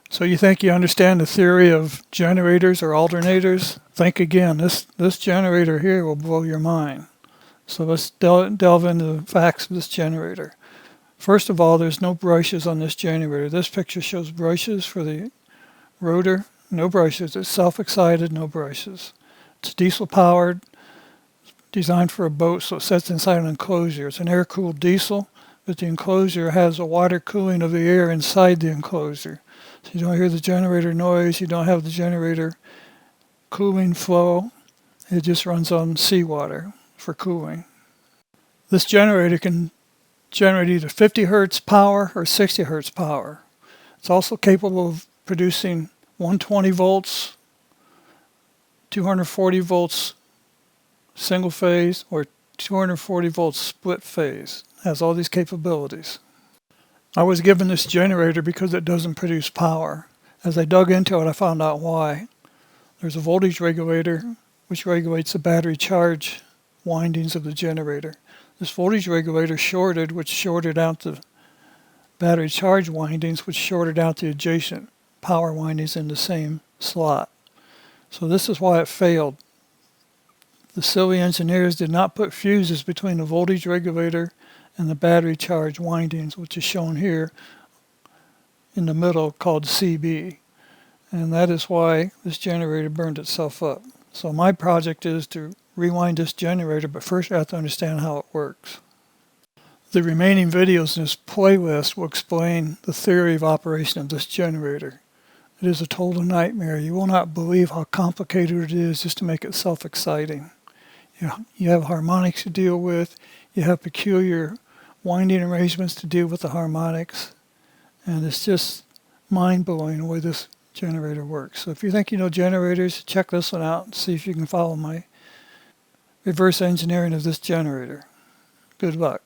So you think you understand the theory of generators or alternators? Think again. This generator here will blow your mind. So let's delve into the facts of this generator. First of all, there's no brushes on this generator. This picture shows brushes for the rotor. No brushes. It's self-excited, no brushes. It's diesel powered, designed for a boat, so it sits inside an enclosure. It's an air-cooled diesel, but the enclosure has a water cooling of the air inside the enclosure. So you don't hear the generator noise, you don't have the generator cooling flow. It just runs on seawater for cooling. This generator can generate either 50 hertz power or 60 hertz power. It's also capable of producing 120 volts, 240 volts single phase, or 240 volts split phase. It has all these capabilities. I was given this generator because it doesn't produce power. As I dug into it, I found out why. There's a voltage regulator which regulates the battery charge windings of the generator. This voltage regulator shorted, which shorted out the battery charge windings, which shorted out the adjacent power windings in the same slot. So this is why it failed. The silly engineers did not put fuses between the voltage regulator and the battery charge windings, which is shown here in the middle, called CB. And that is why this generator burned itself up. So my project is to rewind this generator, but first I have to understand how it works. The remaining videos in this playlist will explain the theory of operation of this generator. It is a total nightmare. You will not believe how complicated it is just to make it self-exciting. You have harmonics to deal with, you have peculiar winding arrangements to deal with the harmonics, and it's just mind-blowing the way this generator works. So if you think you know generators, check this one out and see if you can follow my reverse engineering of this generator. Good luck.